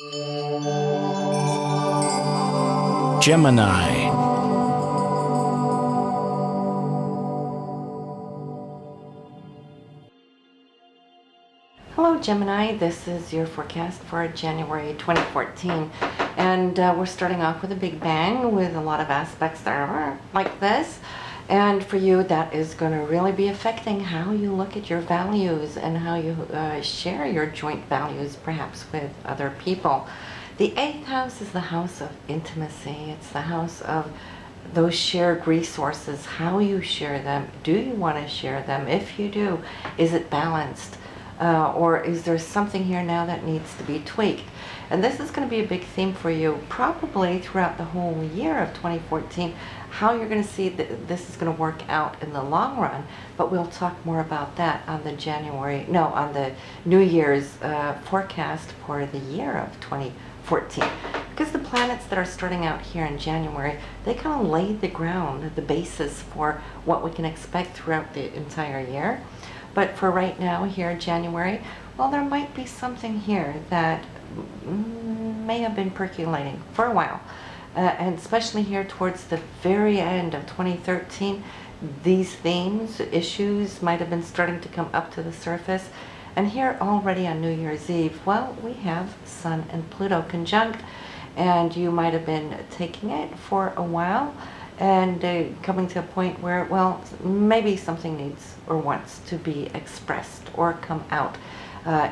Gemini. Hello Gemini, this is your forecast for January 2014, and we're starting off with a big bang with a lot of aspects that are like this, and for you that is going to really be affecting how you look at your values and how you share your joint values perhaps with other people. The 8th house is the house of intimacy. It's the house of those shared resources, how you share them. Do you want to share them? If you do, is it balanced? Or is there something here now that needs to be tweaked? And this is going to be a big theme for you probably throughout the whole year of 2014, how you're going to see that this is going to work out in the long run. But we'll talk more about that on the on the New Year's forecast for the year of 2014. Because the planets that are starting out here in January, they kind of lay the ground, the basis for what we can expect throughout the entire year. But for right now here in January, well, there might be something here that may have been percolating for a while. And especially here towards the very end of 2013, these themes, issues might have been starting to come up to the surface. And here already on New Year's Eve, well, we have Sun and Pluto conjunct, and you might have been taking it for a while and coming to a point where, well, maybe something needs or wants to be expressed or come out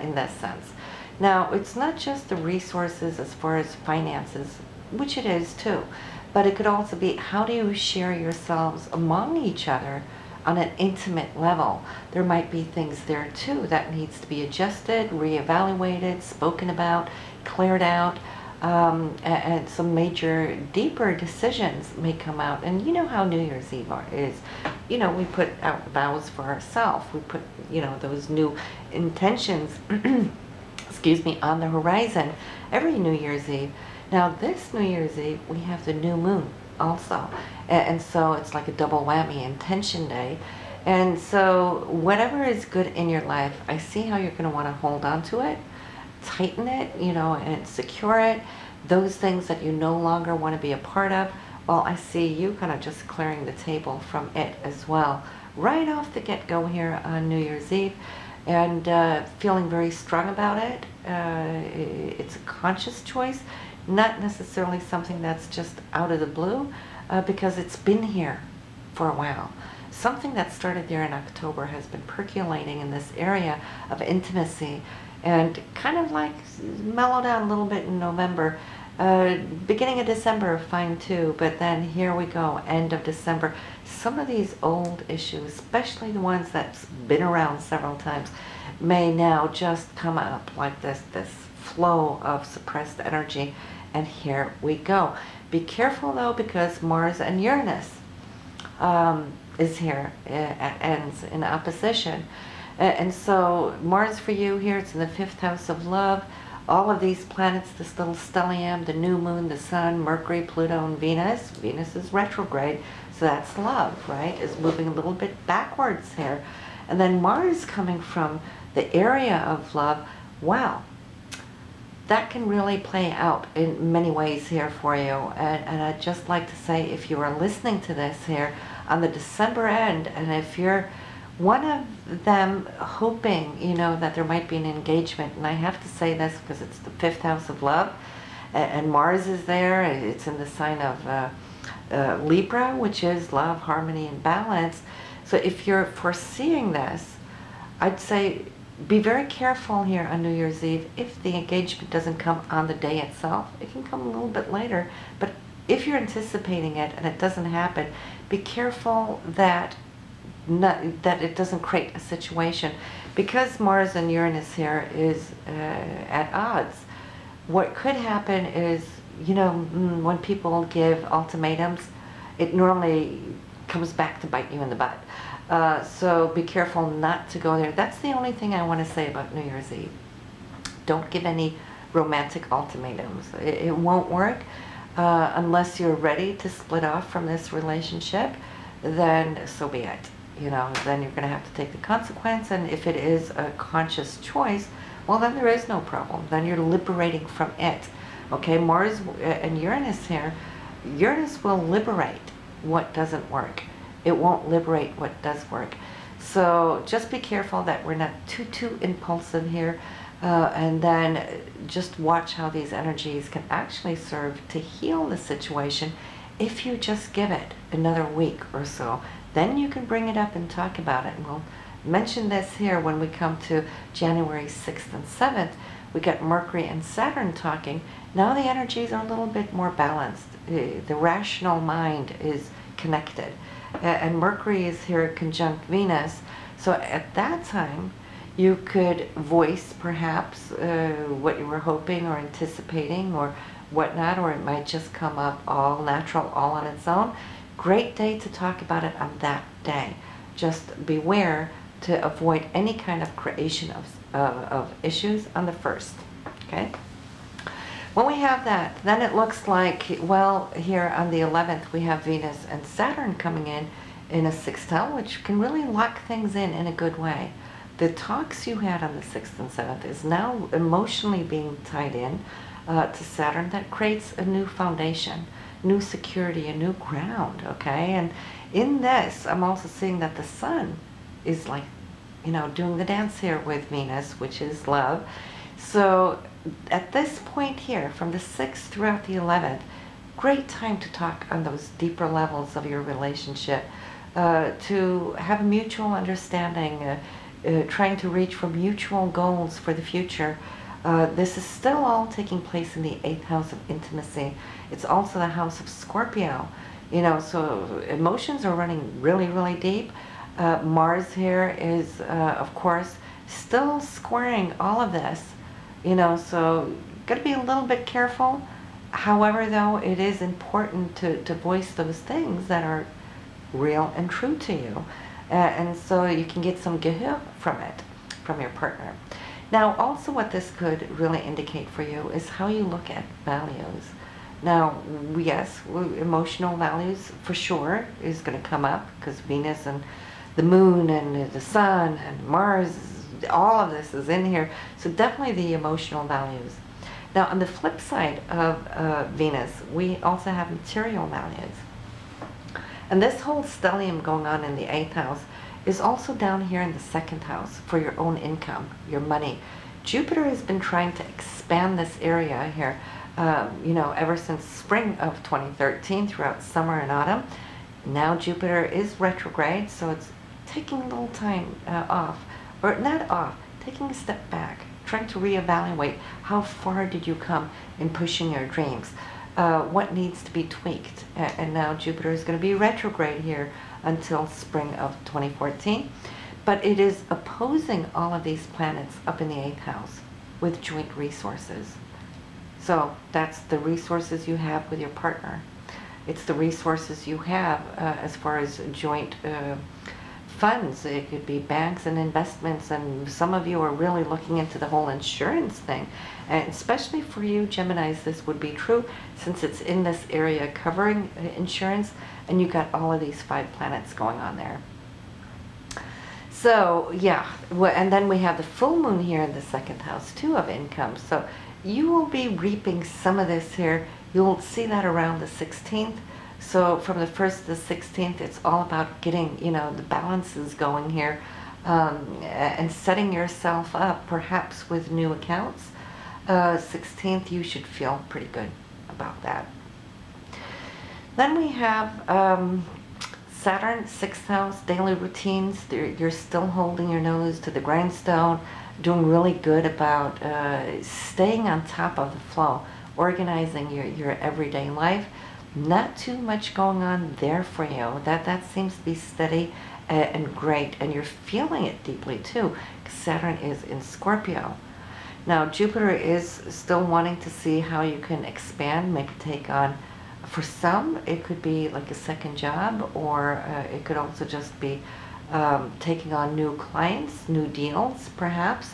in that sense. Now, it's not just the resources as far as finances, which it is too, but it could also be how do you share yourselves among each other on an intimate level. There might be things there too that needs to be adjusted, reevaluated, spoken about, cleared out. And some major, deeper decisions may come out. And you know how New Year's Eve is. You know, we put out vows for ourselves. We put, you know, those new intentions, excuse me, on the horizon every New Year's Eve. Now, this New Year's Eve, we have the new moon also. And so it's like a double whammy, intention day. And so whatever is good in your life, I see how you're going to want to hold on to it, tighten it, you know, and secure it. Those things that you no longer want to be a part of, well, I see you kind of just clearing the table from it as well, right off the get-go here on New Year's Eve, and feeling very strong about it. It's a conscious choice, not necessarily something that's just out of the blue, because it's been here for a while. Something that started there in October has been percolating in this area of intimacy, and kind of like mellowed out a little bit in November. Beginning of December, fine too, but then here we go, end of December. Some of these old issues, especially the ones that's been around several times, may now just come up like this flow of suppressed energy, and here we go. Be careful though, because Mars and Uranus is here, ends in opposition. And so Mars for you here, it's in the 5th house of love. All of these planets, this little stellium, the new moon, the sun, Mercury, Pluto, and Venus. Venus is retrograde, so that's love, right? Is moving a little bit backwards here. And then Mars coming from the area of love. Wow, that can really play out in many ways here for you. And I'd just like to say, if you are listening to this here on the December end, and if you're one of them hoping, you know, that there might be an engagement, and I have to say this because it's the 5th house of love, and Mars is there. It's in the sign of Libra, which is love, harmony, and balance. So if you're foreseeing this, I'd say be very careful here on New Year's Eve. If the engagement doesn't come on the day itself, it can come a little bit later. But if you're anticipating it and it doesn't happen, be careful that it doesn't create a situation, because Mars and Uranus here is at odds. What could happen is, you know, when people give ultimatums, it normally comes back to bite you in the butt. So be careful not to go there. That's the only thing I want to say about New Year's Eve. Don't give any romantic ultimatums. It won't work unless you're ready to split off from this relationship. Then so be it. You know, then you're going to have to take the consequence, and if it is a conscious choice, well, then there is no problem. Then you're liberating from it. Okay, Mars and Uranus here, Uranus will liberate what doesn't work. It won't liberate what does work. So just be careful that we're not too impulsive here. And then just watch how these energies can actually serve to heal the situation if you just give it another week or so. Then you can bring it up and talk about it. And we'll mention this here when we come to January 6th and 7th. We got Mercury and Saturn talking. Now the energies are a little bit more balanced. The rational mind is connected. And Mercury is here conjunct Venus. So at that time, you could voice perhaps what you were hoping or anticipating or whatnot, or it might just come up all natural, all on its own. Great day to talk about it on that day. Just beware to avoid any kind of creation of issues on the 1st. Okay? When we have that, then it looks like, well, here on the 11th, we have Venus and Saturn coming in a sextile, which can really lock things in a good way. The talks you had on the 6th and 7th is now emotionally being tied in to Saturn. That creates a new foundation, new security, a new ground, okay? And in this, I'm also seeing that the Sun is like, you know, doing the dance here with Venus, which is love. So at this point here, from the 6th throughout the 11th, great time to talk on those deeper levels of your relationship, to have a mutual understanding, trying to reach for mutual goals for the future. This is still all taking place in the 8th house of intimacy. It's also the house of Scorpio, you know, so emotions are running really deep. Mars here is, of course, still squaring all of this, you know, so got to be a little bit careful. However, though, it is important to voice those things that are real and true to you. And so you can get some gehör from it, from your partner. Now, also what this could really indicate for you is how you look at values. Now, yes, emotional values for sure is going to come up because Venus and the Moon and the Sun and Mars, all of this is in here. So definitely the emotional values. Now, on the flip side of Venus, we also have material values. And this whole stellium going on in the 8th house is also down here in the 2nd house for your own income, your money. Jupiter has been trying to expand this area here, you know, ever since spring of 2013 throughout summer and autumn. Now Jupiter is retrograde, so it's taking a little time off, or not off, taking a step back, trying to reevaluate how far did you come in pushing your dreams. What needs to be tweaked. And now Jupiter is going to be retrograde here until spring of 2014. But it is opposing all of these planets up in the 8th house with joint resources. So that's the resources you have with your partner. It's the resources you have as far as joint funds. It could be banks and investments, and some of you are really looking into the whole insurance thing. And especially for you Geminis, this would be true since it's in this area covering insurance, and you got all of these 5 planets going on there. So yeah, and then we have the full moon here in the 2nd house too of income. So you will be reaping some of this here. You'll see that around the 16th. So from the 1st to the 16th, it's all about getting, you know, the balances going here, and setting yourself up perhaps with new accounts. 16th, you should feel pretty good about that. Then we have Saturn, 6th house, daily routines. You're still holding your nose to the grindstone, doing really good about staying on top of the flow, organizing your everyday life. Not too much going on there for you. That seems to be steady and great, and you're feeling it deeply too, because Saturn is in Scorpio. Now Jupiter is still wanting to see how you can expand, maybe take on, for some it could be like a second job, or it could also just be taking on new clients, new deals perhaps.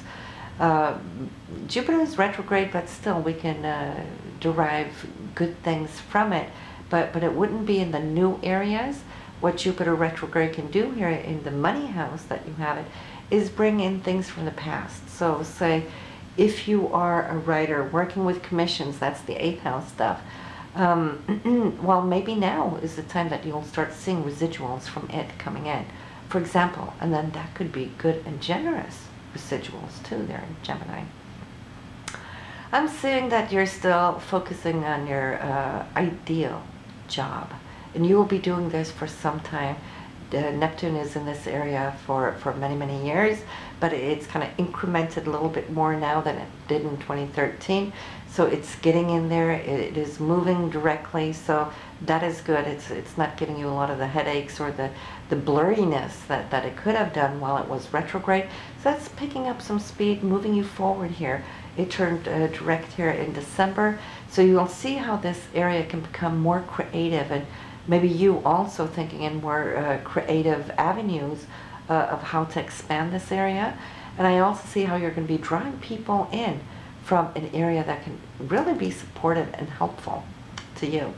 Jupiter is retrograde, but still we can derive good things from it, but it wouldn't be in the new areas. What Jupiter retrograde can do here in the money house that you have it is bring in things from the past. So say If you are a writer working with commissions, that's the 8th house stuff. Well, maybe now is the time that you'll start seeing residuals from it coming in, for example, and then that could be good and generous residuals too there in Gemini. I'm seeing that you're still focusing on your ideal job, and you will be doing this for some time. Neptune is in this area for many, many years, but it's kind of incremented a little bit more now than it did in 2013. So it's getting in there, it is moving directly, so that is good. It's not giving you a lot of the headaches or the blurriness that it could have done while it was retrograde. So that's picking up some speed, moving you forward here. It turned direct here in December, so you'll see how this area can become more creative, and maybe you also thinking in more creative avenues of how to expand this area. And I also see how you're going to be drawing people in from an area that can really be supportive and helpful to you.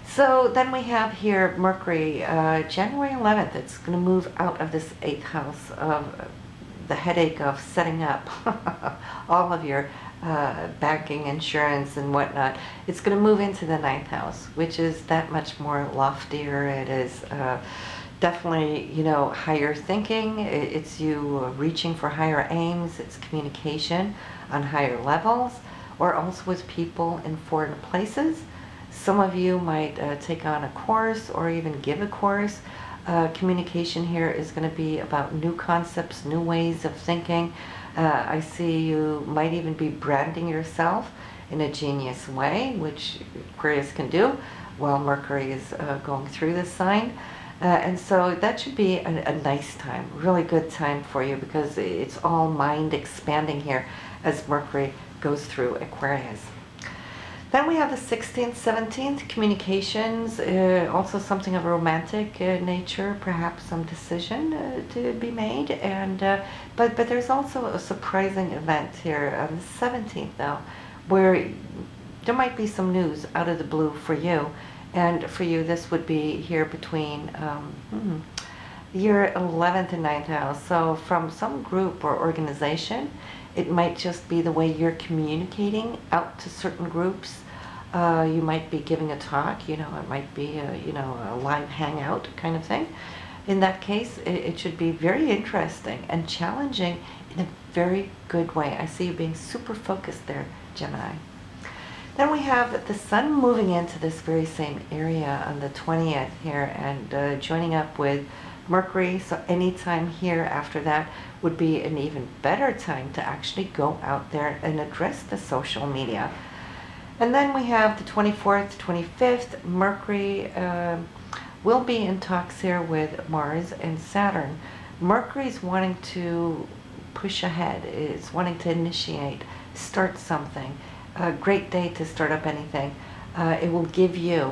So then we have here Mercury, January 11th, it's going to move out of this 8th house of the headache of setting up all of your banking, insurance, and whatnot. It's going to move into the 9th house, which is that much more loftier. It is definitely, you know, higher thinking. It's you reaching for higher aims. It's communication on higher levels, or also with people in foreign places. Some of you might take on a course or even give a course. Communication here is going to be about new concepts, new ways of thinking. I see you might even be branding yourself in a genius way, which Aquarius can do while Mercury is going through this sign. And so that should be a nice time, really good time for you, because it's all mind expanding here as Mercury goes through Aquarius. Then we have the 16th, 17th, communications, also something of a romantic nature, perhaps some decision to be made. And but there's also a surprising event here on the 17th though, where there might be some news out of the blue for you. And for you, this would be here between your 11th and 9th house. So from some group or organization, it might just be the way you're communicating out to certain groups. You might be giving a talk, you know, it might be a live hangout kind of thing. In that case, it should be very interesting and challenging in a very good way. I see you being super focused there, Gemini. Then we have the Sun moving into this very same area on the 20th here and joining up with Mercury. So anytime here after that would be an even better time to actually go out there and address the social media. And then we have the 24th, 25th, Mercury will be in talks here with Mars and Saturn. Mercury's wanting to push ahead, is wanting to initiate, start something. A great day to start up anything. It will give you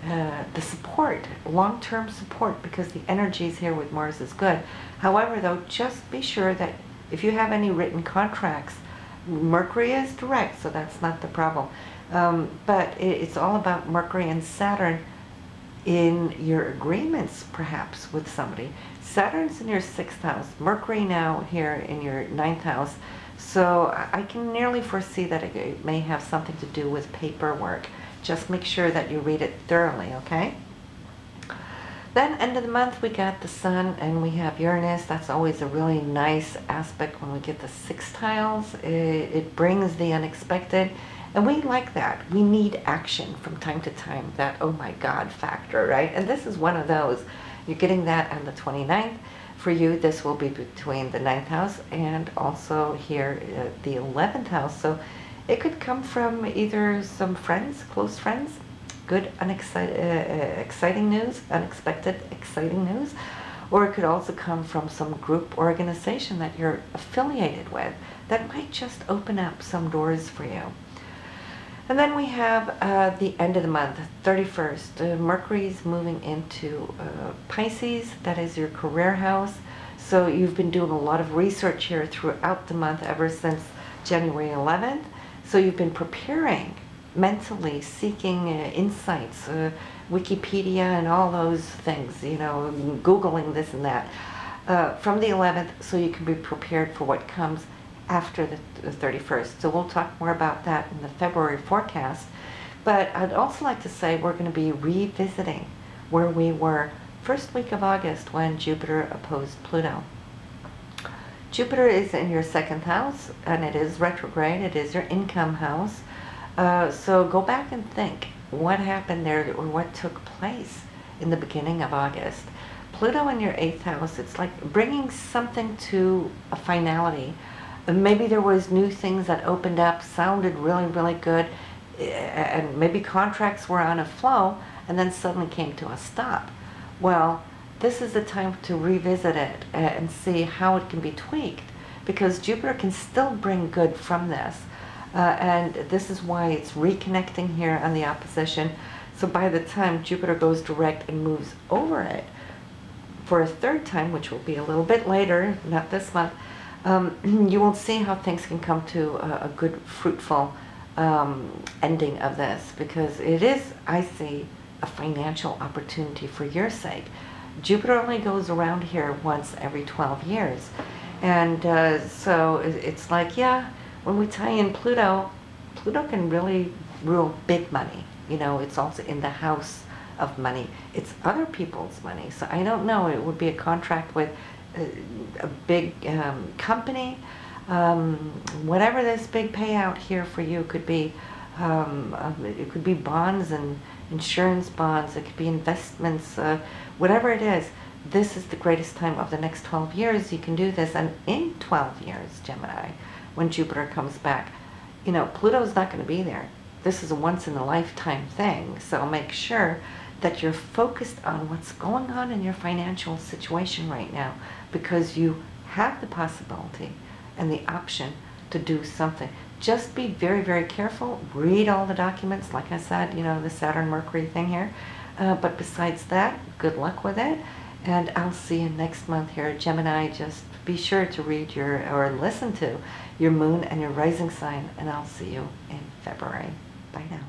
the support, long-term support, because the energies here with Mars is good. However, though, just be sure that if you have any written contracts, Mercury is direct, so that's not the problem. But it's all about Mercury and Saturn in your agreements, perhaps, with somebody. Saturn's in your 6th house, Mercury now here in your 9th house. So I can nearly foresee that it may have something to do with paperwork. Just make sure that you read it thoroughly, okay? Then end of the month we got the Sun and we have Uranus. That's always a really nice aspect when we get the sextiles. It brings the unexpected, and we like that. We need action from time to time, that oh my God factor, right? And this is one of those. You're getting that on the 29th. For you, this will be between the 9th house and also here the 11th house. So it could come from either some friends, close friends, good, exciting news, unexpected, exciting news, or it could also come from some group organization that you're affiliated with that might just open up some doors for you. And then we have the end of the month, 31st. Mercury's moving into Pisces. That is your career house. So you've been doing a lot of research here throughout the month ever since January 11th. So you've been preparing mentally, seeking insights, Wikipedia and all those things, you know, Googling this and that. from the 11th, so you can be prepared for what comes after the 31st. So we'll talk more about that in the February forecast. But I'd also like to say we're going to be revisiting where we were first week of August when Jupiter opposed Pluto. Jupiter is in your 2nd house, and it is retrograde. It is your income house. So go back and think what happened there, or what took place in the beginning of August. Pluto in your 8th house, it's like bringing something to a finality. Maybe there was new things that opened up, sounded really, really good, and maybe contracts were on a flow, and then suddenly came to a stop. Well, this is the time to revisit it and see how it can be tweaked, because Jupiter can still bring good from this. And this is why it's reconnecting here on the opposition. So by the time Jupiter goes direct and moves over it for a 3rd time, which will be a little bit later, not this month, you will see how things can come to a good, fruitful ending of this, because it is, I see, a financial opportunity for your sake. Jupiter only goes around here once every 12 years. And so it's like, yeah, when we tie in Pluto, Pluto can really rule big money. You know, it's also in the house of money. It's other people's money. So I don't know, it would be a contract with a big company. Whatever this big payout here for you could be, it could be bonds and insurance bonds, it could be investments, whatever it is. This is the greatest time of the next 12 years you can do this. And in 12 years, Gemini, when Jupiter comes back, you know, Pluto's not going to be there. This is a once-in-a-lifetime thing. So make sure that you're focused on what's going on in your financial situation right now, because you have the possibility and the option to do something. Just be very, very careful. Read all the documents, like I said, you know, the Saturn-Mercury thing here. But besides that, good luck with it. And I'll see you next month here at Gemini. Just be sure to read or listen to your moon and your rising sign. And I'll see you in February. Bye now.